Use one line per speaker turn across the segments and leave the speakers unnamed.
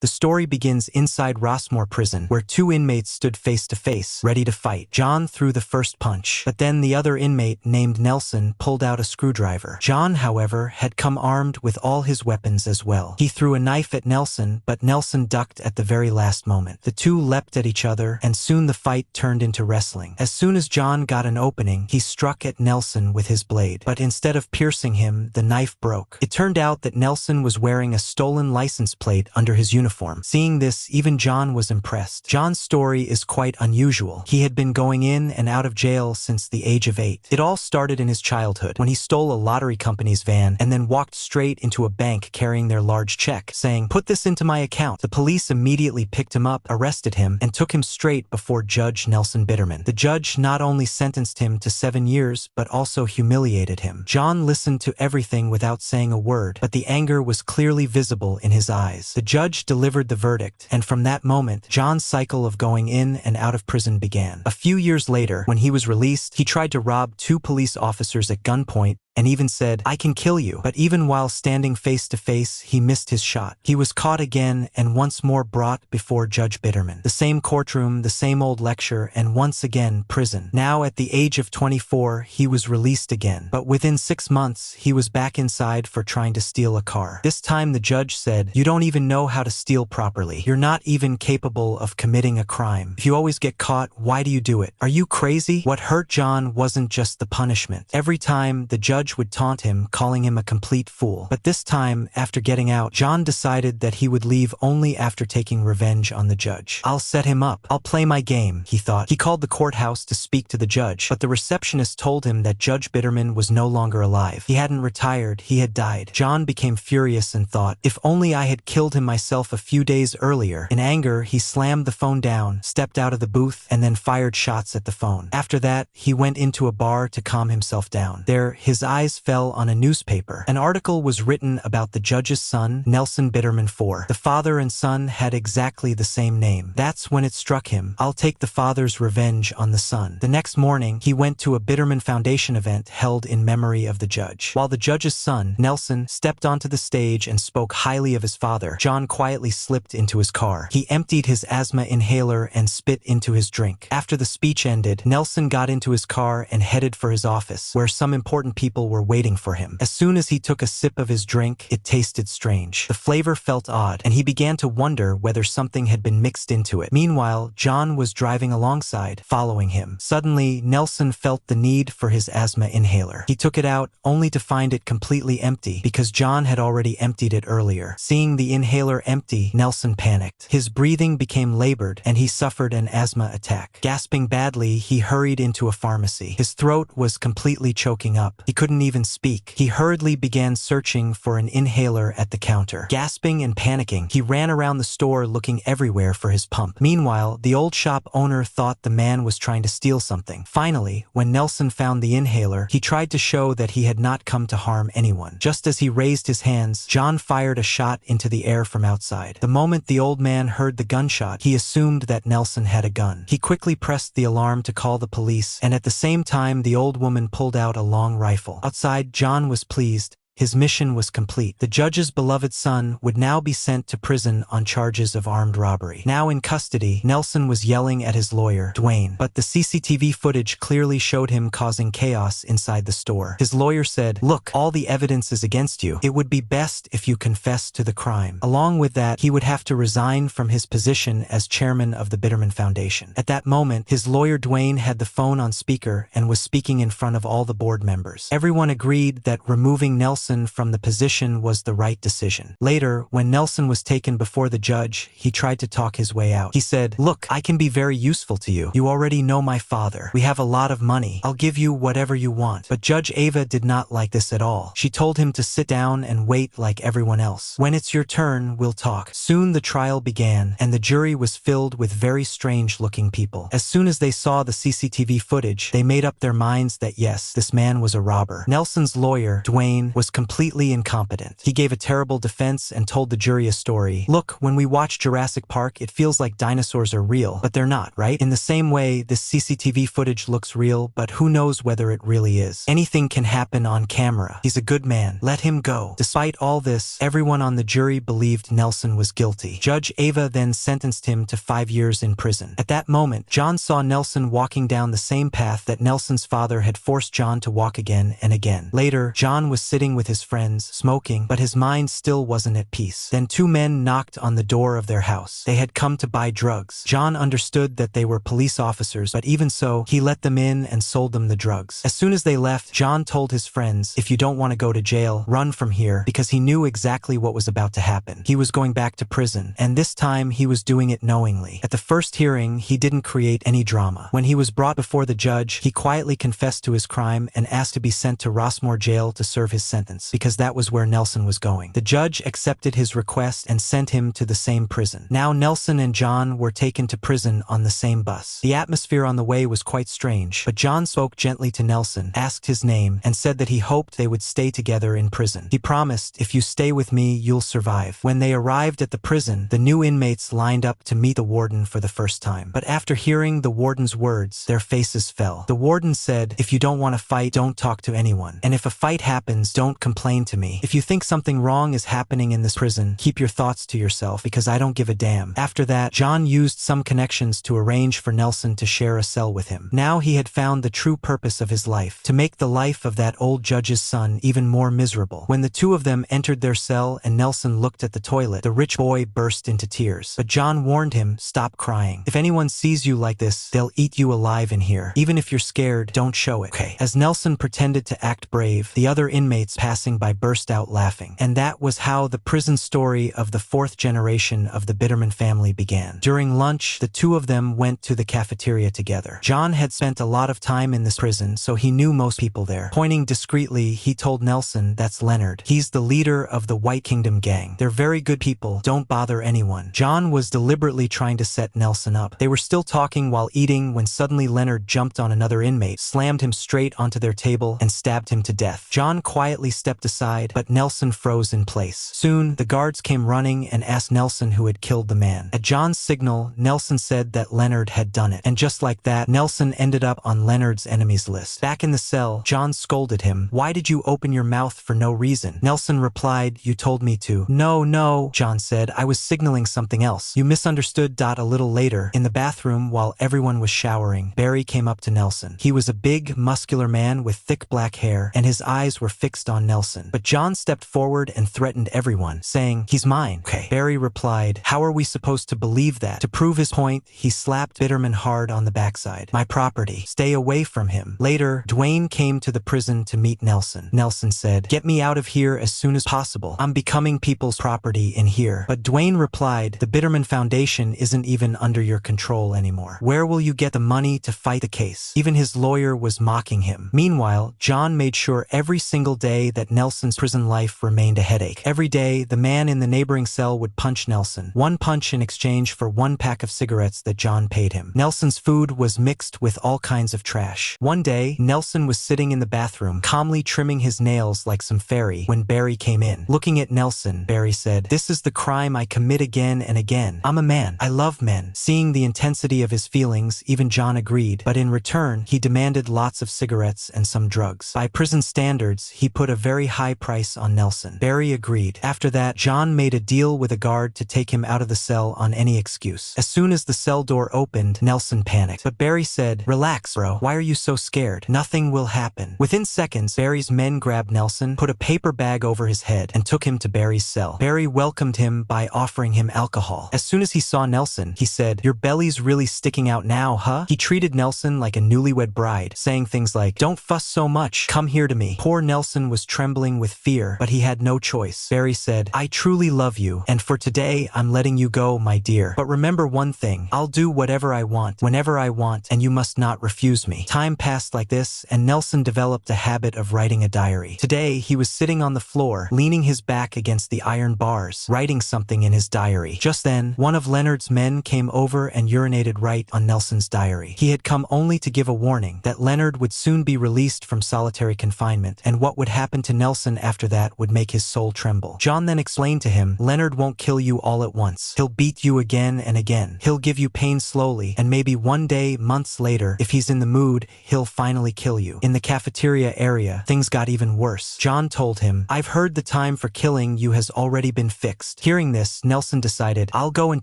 The story begins inside Rossmore Prison, where two inmates stood face to face, ready to fight. John threw the first punch, but then the other inmate, named Nelson, pulled out a screwdriver. John, however, had come armed with all his weapons as well. He threw a knife at Nelson, but Nelson ducked at the very last moment. The two leapt at each other, and soon the fight turned into wrestling. As soon as John got an opening, he struck at Nelson with his blade, but instead of piercing him, the knife broke. It turned out that Nelson was wearing a stolen license plate under his uniform. Seeing this, even John was impressed. John's story is quite unusual. He had been going in and out of jail since the age of 8. It all started in his childhood, when he stole a lottery company's van and then walked straight into a bank carrying their large check, saying, "Put this into my account." The police immediately picked him up, arrested him, and took him straight before Judge Nelson Bitterman. The judge not only sentenced him to 7 years, but also humiliated him. John listened to everything without saying a word, but the anger was clearly visible in his eyes. The judge delivered the verdict, and from that moment, John's cycle of going in and out of prison began. A few years later, when he was released, he tried to rob 2 police officers at gunpoint and even said, "I can kill you." But even while standing face to face, he missed his shot. He was caught again and once more brought before Judge Bitterman. The same courtroom, the same old lecture, and once again prison. Now at the age of 24, he was released again. But within 6 months, he was back inside for trying to steal a car. This time the judge said, "You don't even know how to steal properly. You're not even capable of committing a crime. If you always get caught, why do you do it? Are you crazy?" What hurt John wasn't just the punishment. Every time the judge would taunt him, calling him a complete fool. But this time, after getting out, John decided that he would leave only after taking revenge on the judge. "I'll set him up. I'll play my game," he thought. He called the courthouse to speak to the judge, but the receptionist told him that Judge Bitterman was no longer alive. He hadn't retired, he had died. John became furious and thought, "If only I had killed him myself a few days earlier." In anger, he slammed the phone down, stepped out of the booth, and then fired shots at the phone. After that, he went into a bar to calm himself down. There, his eyes fell on a newspaper. An article was written about the judge's son, Nelson Bitterman IV. The father and son had exactly the same name. That's when it struck him. I'll take the father's revenge on the son. The next morning, he went to a Bitterman Foundation event held in memory of the judge. While the judge's son, Nelson, stepped onto the stage and spoke highly of his father, John quietly slipped into his car. He emptied his asthma inhaler and spit into his drink. After the speech ended, Nelson got into his car and headed for his office, where some important people were waiting for him. As soon as he took a sip of his drink, it tasted strange. The flavor felt odd, and he began to wonder whether something had been mixed into it. Meanwhile, John was driving alongside, following him. Suddenly, Nelson felt the need for his asthma inhaler. He took it out, only to find it completely empty, because John had already emptied it earlier. Seeing the inhaler empty, Nelson panicked. His breathing became labored, and he suffered an asthma attack. Gasping badly, he hurried into a pharmacy. His throat was completely choking up. He couldn't even speak. He hurriedly began searching for an inhaler at the counter. Gasping and panicking, he ran around the store looking everywhere for his pump. Meanwhile, the old shop owner thought the man was trying to steal something. Finally, when Nelson found the inhaler, he tried to show that he had not come to harm anyone. Just as he raised his hands, John fired a shot into the air from outside. The moment the old man heard the gunshot, he assumed that Nelson had a gun. He quickly pressed the alarm to call the police, and at the same time, the old woman pulled out a long rifle. Outside, John was pleased. His mission was complete. The judge's beloved son would now be sent to prison on charges of armed robbery. Now in custody, Nelson was yelling at his lawyer, Dwayne, but the CCTV footage clearly showed him causing chaos inside the store. His lawyer said, "Look, all the evidence is against you. It would be best if you confess to the crime." Along with that, he would have to resign from his position as chairman of the Bitterman Foundation. At that moment, his lawyer Dwayne had the phone on speaker and was speaking in front of all the board members. Everyone agreed that removing Nelson from the position was the right decision. Later, when Nelson was taken before the judge, he tried to talk his way out. He said, "Look, I can be very useful to you. You already know my father. We have a lot of money. I'll give you whatever you want." But Judge Ava did not like this at all. She told him to sit down and wait like everyone else. "When it's your turn, we'll talk." Soon the trial began, and the jury was filled with very strange-looking people. As soon as they saw the CCTV footage, they made up their minds that yes, this man was a robber. Nelson's lawyer, Dwayne, was completely incompetent. He gave a terrible defense and told the jury a story. Look, when we watch Jurassic Park, it feels like dinosaurs are real, but they're not, right? In the same way, this CCTV footage looks real, but who knows whether it really is. Anything can happen on camera. He's a good man. Let him go. Despite all this, everyone on the jury believed Nelson was guilty. Judge Ava then sentenced him to 5 years in prison. At that moment, John saw Nelson walking down the same path that Nelson's father had forced John to walk again and again. Later, John was sitting with his friends, smoking, but his mind still wasn't at peace. Then 2 men knocked on the door of their house. They had come to buy drugs. John understood that they were police officers, but even so, he let them in and sold them the drugs. As soon as they left, John told his friends, if you don't want to go to jail, run from here, because he knew exactly what was about to happen. He was going back to prison, and this time he was doing it knowingly. At the first hearing, he didn't create any drama. When he was brought before the judge, he quietly confessed to his crime and asked to be sent to Rossmore Jail to serve his sentence, because that was where Nelson was going. The judge accepted his request and sent him to the same prison. Now Nelson and John were taken to prison on the same bus. The atmosphere on the way was quite strange, but John spoke gently to Nelson, asked his name, and said that he hoped they would stay together in prison. He promised, if you stay with me, you'll survive. When they arrived at the prison, the new inmates lined up to meet the warden for the first time. But after hearing the warden's words, their faces fell. The warden said, if you don't want to fight, don't talk to anyone. And if a fight happens, don't complain to me. If you think something wrong is happening in this prison, keep your thoughts to yourself, because I don't give a damn. After that, John used some connections to arrange for Nelson to share a cell with him. Now he had found the true purpose of his life, to make the life of that old judge's son even more miserable. When the 2 of them entered their cell and Nelson looked at the toilet, the rich boy burst into tears. But John warned him, stop crying. If anyone sees you like this, they'll eat you alive in here. Even if you're scared, don't show it. Okay. As Nelson pretended to act brave, the other inmates passing by burst out laughing. And that was how the prison story of the 4th generation of the Bitterman family began. During lunch, the 2 of them went to the cafeteria together. John had spent a lot of time in this prison, so he knew most people there. Pointing discreetly, he told Nelson, that's Leonard. He's the leader of the White Kingdom gang. They're very good people. Don't bother anyone. John was deliberately trying to set Nelson up. They were still talking while eating when suddenly Leonard jumped on another inmate, slammed him straight onto their table, and stabbed him to death. John quietly stepped aside, but Nelson froze in place. Soon, the guards came running and asked Nelson who had killed the man. At John's signal, Nelson said that Leonard had done it. And just like that, Nelson ended up on Leonard's enemies list. Back in the cell, John scolded him. Why did you open your mouth for no reason? Nelson replied, you told me to. No, John said, I was signaling something else. You misunderstood. A little later, in the bathroom while everyone was showering, Barry came up to Nelson. He was a big, muscular man with thick black hair, and his eyes were fixed on Nelson. But John stepped forward and threatened everyone, saying, he's mine. Okay. Barry replied, how are we supposed to believe that? To prove his point, he slapped Bitterman hard on the backside. My property. Stay away from him. Later, Dwayne came to the prison to meet Nelson. Nelson said, get me out of here as soon as possible. I'm becoming people's property in here. But Dwayne replied, the Bitterman Foundation isn't even under your control anymore. Where will you get the money to fight the case? Even his lawyer was mocking him. Meanwhile, John made sure every single day that Nelson's prison life remained a headache. Every day, the man in the neighboring cell would punch Nelson. 1 punch in exchange for 1 pack of cigarettes that John paid him. Nelson's food was mixed with all kinds of trash. One day, Nelson was sitting in the bathroom, calmly trimming his nails like some fairy, when Barry came in. Looking at Nelson, Barry said, this is the crime I commit again and again. I'm a man. I love men. Seeing the intensity of his feelings, even John agreed, but in return, he demanded lots of cigarettes and some drugs. By prison standards, he put a very high price on Nelson. Barry agreed. After that, John made a deal with a guard to take him out of the cell on any excuse. As soon as the cell door opened, Nelson panicked. But Barry said, relax, bro. Why are you so scared? Nothing will happen. Within seconds, Barry's men grabbed Nelson, put a paper bag over his head, and took him to Barry's cell. Barry welcomed him by offering him alcohol. As soon as he saw Nelson, he said, your belly's really sticking out now, huh? He treated Nelson like a newlywed bride, saying things like, don't fuss so much, come here to me. Poor Nelson was trembling with fear, but he had no choice. Barry said, I truly love you, and for today, I'm letting you go, my dear. But remember one thing, I'll do whatever I want, whenever I want, and you must not refuse me. Time passed like this, and Nelson developed a habit of writing a diary. Today, he was sitting on the floor, leaning his back against the iron bars, writing something in his diary. Just then, one of Leonard's men came over and urinated right on Nelson's diary. He had come only to give a warning that Leonard would soon be released from solitary confinement, and what would happen to Nelson after that would make his soul tremble. John then explained to him, Leonard won't kill you all at once. He'll beat you again and again. He'll give you pain slowly, and maybe one day, months later, if he's in the mood, he'll finally kill you. In the cafeteria area, things got even worse. John told him, I've heard the time for killing you has already been fixed. Hearing this, Nelson decided, I'll go and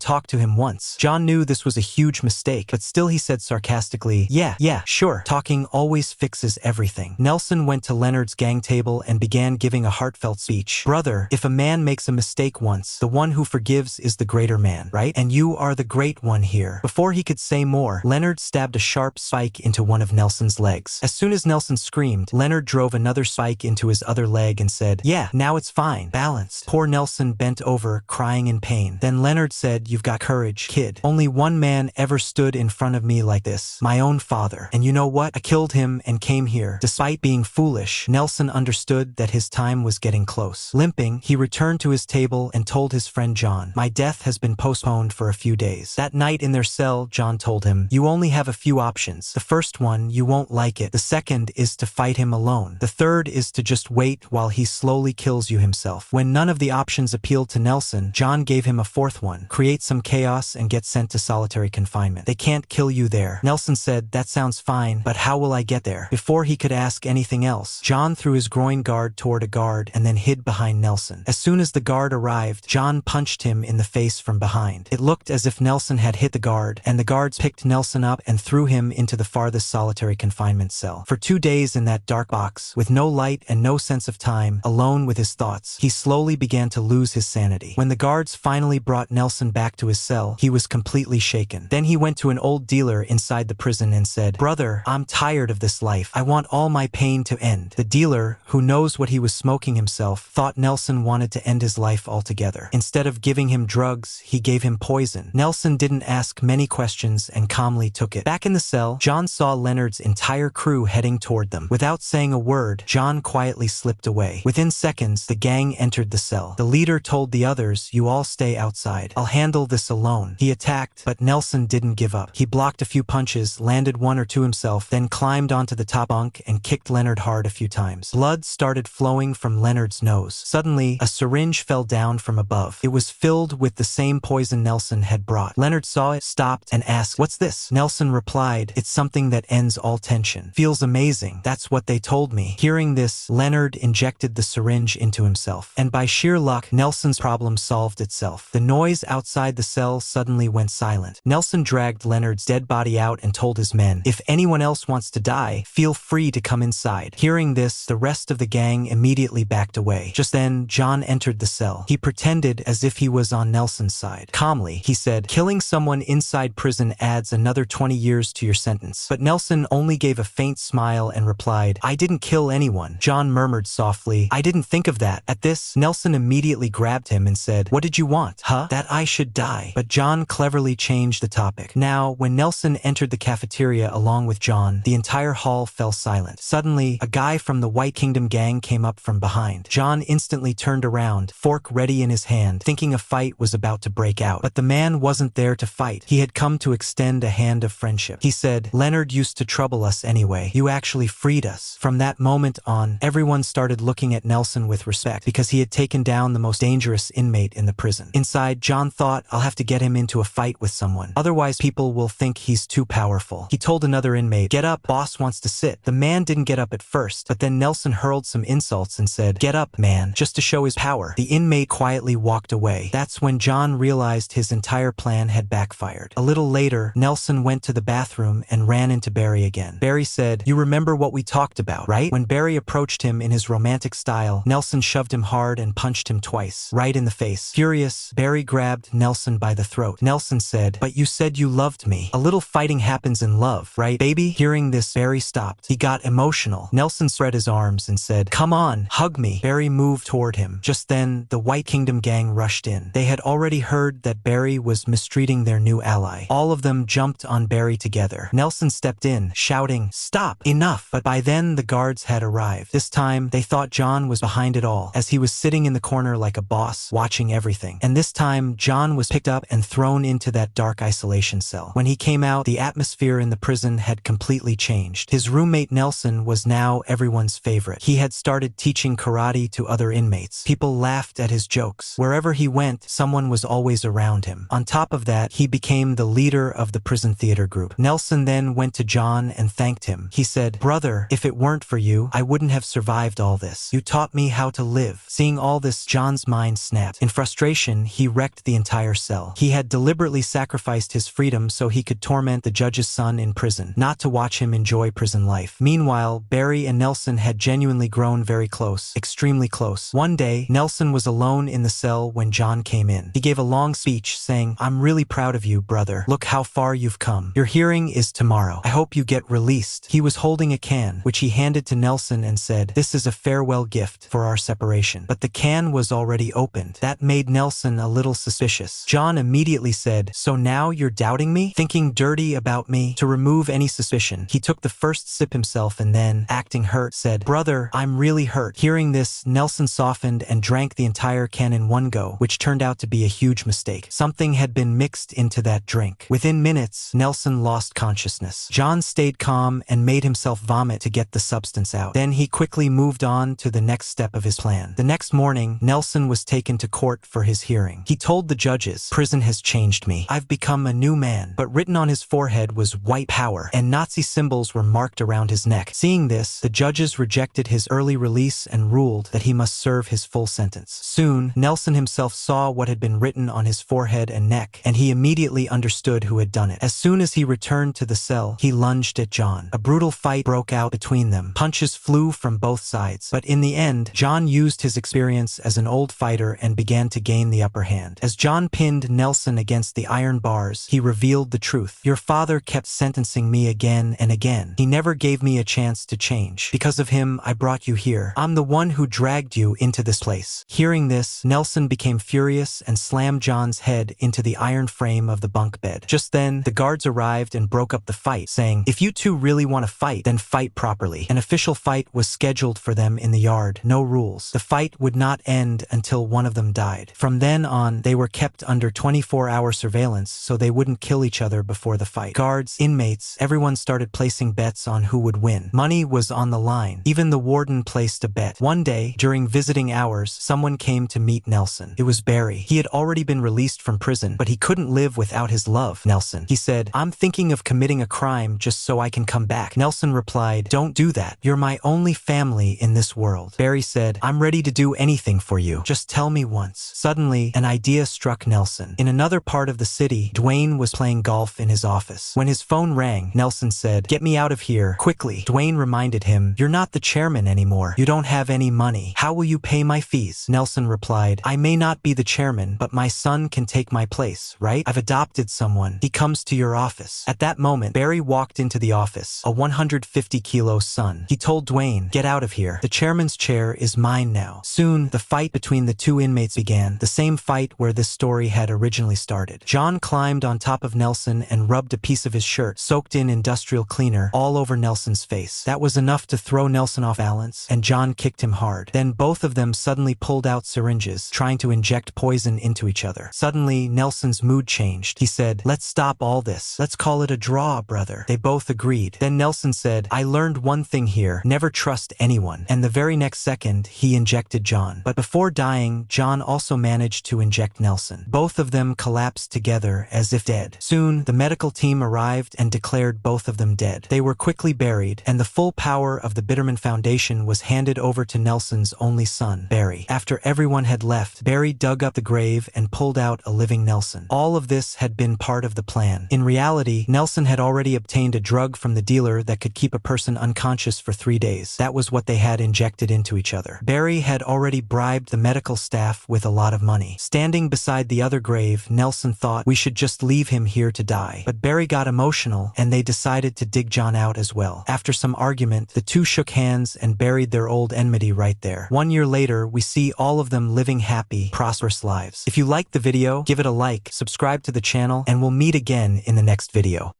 talk to him once. John knew this was a huge mistake, but still he said sarcastically, yeah, sure. Talking always fixes everything. Nelson went to Leonard's gang table and began giving a heartfelt speech. Brother, if a man makes a mistake once, the one who forgives is the greater man, right? And you are the great one here. Before he could say more, Leonard stabbed a sharp spike into one of Nelson's legs. As soon as Nelson screamed, Leonard drove another spike into his other leg and said, yeah, now it's fine, balanced. Poor Nelson bent over, crying in pain. Then Leonard said, you've got courage, kid. Only one man ever stood in front of me like this, my own father. And you know what? I killed him and came here. Despite being foolish, Nelson understood that his time was getting close. Limping, he returned to his table and told his friend John, my death has been postponed for a few days. That night in their cell, John told him, you only have a few options. The first one, you won't like it. The second is to fight him alone. The third is to just wait while he slowly kills you himself. When none of the options appealed to Nelson, John gave him a fourth one, create some chaos and get sent to solitary confinement. They can't kill you there. Nelson said, that sounds fine, but how will I get there? Before he could ask anything else, John threw his groin guard toward a guard and then hid behind Nelson. As soon as the guard arrived, John punched him in the face from behind. It looked as if Nelson had hit the guard, and the guards picked Nelson up and threw him into the farthest solitary confinement cell. For 2 days in that dark box, with no light and no sense of time, alone with his thoughts, he slowly began to lose his sanity. When the guards finally brought Nelson back to his cell, he was completely shaken. Then he went to an old dealer inside the prison and said, brother, I'm tired of this life. I want all my pain to end. The dealer, who knows what he was smoking himself, thought Nelson wanted to end his life altogether. Instead of giving him drugs, he gave him poison. Nelson didn't ask many questions and calmly took it. Back in the cell, John saw Leonard's entire crew heading toward them. Without saying a word, John quietly slipped away. Within seconds, the gang entered the cell. The leader told the others, you all stay outside. I'll handle this alone. He attacked, but Nelson didn't give up. He blocked a few punches, landed one or two himself, then climbed onto the top bunk and kicked Leonard hard a few times. Blood started flowing from Leonard's nose. Suddenly, a syringe fell down from above. It was filled with the same poison Nelson had brought. Leonard saw it, stopped, and asked, what's this? Nelson replied, it's something that ends all tension. Feels amazing. That's what they told me. Hearing this, Leonard injected the syringe into himself. And by sheer luck, Nelson's problem solved itself. The noise outside the cell suddenly went silent. Nelson dragged Leonard's dead body out and told his men, if anyone else wants to die, feel free to come inside. Hearing this, the rest of the gang immediately backed away. Just then, John entered the cell. He pretended as if he was on Nelson's side. Calmly, he said, killing someone inside prison adds another 20 years to your sentence. But Nelson only gave a faint smile and replied, I didn't kill anyone. John murmured softly, I didn't think of that. At this, Nelson immediately grabbed him and said, what did you want? Huh? That I should die. But John cleverly changed the topic. Now, when Nelson entered the cafeteria along with John, the entire hall fell silent. Suddenly, a guy from the White Kingdom gang came up from behind. John instantly turned around, fork ready in his hand, thinking a fight was about to break out. But the man wasn't there to fight. He had come to extend a hand of friendship. He said, Leonard used to trouble us anyway. You actually freed us. From that moment on, everyone started looking at Nelson with respect because he had taken down the most dangerous inmate in the prison. Inside, John thought, I'll have to get him into a fight with someone. Otherwise, people will think he's too powerful. He told another inmate, get up, boss wants to sit. The man didn't get up at first, but then Nelson hurled some insults and said, get up, man, just to show his power. The inmate quietly walked away. That's when John realized his entire plan had backfired. A little later, Nelson went to the bathroom and ran into Barry again. Barry said, you remember what we talked about, right? When Barry approached him in his romantic style, Nelson shoved him hard and punched him twice, right in the face. Furious, Barry grabbed Nelson by the throat. Nelson said, but you said you loved me. A little fighting happens in love, right, baby? Hearing this, Barry stopped. He got emotional. Nelson spread his arms and said, come on, hug me. Barry moved toward him. Just then, the White Kingdom gang rushed in. They had already heard that Barry was mistreating their new ally. All of them jumped on Barry together. Nelson stepped in, shouting, stop, enough. But by then, the guards had arrived. This time, they thought John was behind it all, as he was sitting in the corner like a boss, watching everything. And this time, John was picked up and thrown into that dark isolation cell. When he came out, the atmosphere in the prison had completely changed. His roommate Nelson was now everyone's favorite. He had had started teaching karate to other inmates. People laughed at his jokes. Wherever he went, someone was always around him. On top of that, he became the leader of the prison theater group. Nelson then went to John and thanked him. He said, "Brother, if it weren't for you, I wouldn't have survived all this. You taught me how to live." Seeing all this, John's mind snapped. In frustration, he wrecked the entire cell. He had deliberately sacrificed his freedom so he could torment the judge's son in prison, not to watch him enjoy prison life. Meanwhile, Barry and Nelson had genuinely grown very close, extremely close. One day, Nelson was alone in the cell when John came in. He gave a long speech saying, "I'm really proud of you, brother. Look how far you've come. Your hearing is tomorrow. I hope you get released." He was holding a can, which he handed to Nelson and said, "This is a farewell gift for our separation." But the can was already opened. That made Nelson a little suspicious. John immediately said, "So now you're doubting me? Thinking dirty about me?" To remove any suspicion, he took the first sip himself and then, acting hurt, said, "Brother, I'm really hurt." Hearing this, Nelson softened and drank the entire can in one go, which turned out to be a huge mistake. Something had been mixed into that drink. Within minutes, Nelson lost consciousness. John stayed calm and made himself vomit to get the substance out. Then he quickly moved on to the next step of his plan. The next morning, Nelson was taken to court for his hearing. He told the judges, "Prison has changed me. I've become a new man." But written on his forehead was "white power," and Nazi symbols were marked around his neck. Seeing this, the judges rejected his early release and ruled that he must serve his full sentence. Soon, Nelson himself saw what had been written on his forehead and neck, and he immediately understood who had done it. As soon as he returned to the cell, he lunged at John. A brutal fight broke out between them. Punches flew from both sides. But in the end, John used his experience as an old fighter and began to gain the upper hand. As John pinned Nelson against the iron bars, he revealed the truth. "Your father kept sentencing me again and again. He never gave me a chance to change. Because of him, I brought you here. I'm the one who dragged you into this place." Hearing this, Nelson became furious and slammed John's head into the iron frame of the bunk bed. Just then, the guards arrived and broke up the fight, saying, "If you two really want to fight, then fight properly." An official fight was scheduled for them in the yard. No rules. The fight would not end until one of them died. From then on, they were kept under 24-hour surveillance so they wouldn't kill each other before the fight. Guards, inmates, everyone started placing bets on who would win. Money was on the line. Even the warden placed a bet. One day, during visiting hours, someone came to meet Nelson. It was Barry. He had already been released from prison, but he couldn't live without his love, Nelson. He said, "I'm thinking of committing a crime just so I can come back." Nelson replied, "Don't do that. You're my only family in this world." Barry said, "I'm ready to do anything for you. Just tell me once." Suddenly, an idea struck Nelson. In another part of the city, Dwayne was playing golf in his office. When his phone rang, Nelson said, "Get me out of here, quickly." Dwayne reminded him, "You're not the chairman anymore. You don't have any money. How will you pay my fees?" Nelson replied, "I may not be the chairman, but my son can take my place, right? I've adopted someone. He comes to your office." At that moment, Barry walked into the office, a 150-kilo son. He told Dwayne, "Get out of here. The chairman's chair is mine now." Soon, the fight between the two inmates began, the same fight where this story had originally started. John climbed on top of Nelson and rubbed a piece of his shirt, soaked in industrial cleaner, all over Nelson's face. That was enough to throw Nelson off balance, and John kicked him hard. Then both of them suddenly pulled out syringes, trying to inject poison into each other. Suddenly, Nelson's mood changed. He said, "Let's stop all this. Let's call it a draw, brother." They both agreed. Then Nelson said, "I learned one thing here. Never trust anyone." And the very next second, he injected John. But before dying, John also managed to inject Nelson. Both of them collapsed together as if dead. Soon, the medical team arrived and declared both of them dead. They were quickly buried, and the full power of the Bitterman Foundation was handed over to Nelson's only son, Barry. After everyone had left, Barry dug up the grave and pulled out a living Nelson. All of this had been part of the plan. In reality, Nelson had already obtained a drug from the dealer that could keep a person unconscious for 3 days. That was what they had injected into each other. Barry had already bribed the medical staff with a lot of money. Standing beside the other grave, Nelson thought, "We should just leave him here to die." But Barry got emotional, and they decided to dig John out as well. After some argument, the two shook hands and buried their old enmity right there. 1 year later, we see all of them living happy, prosperous lives. If you liked the video, give it a like, subscribe to the channel, and we'll meet again in the next video.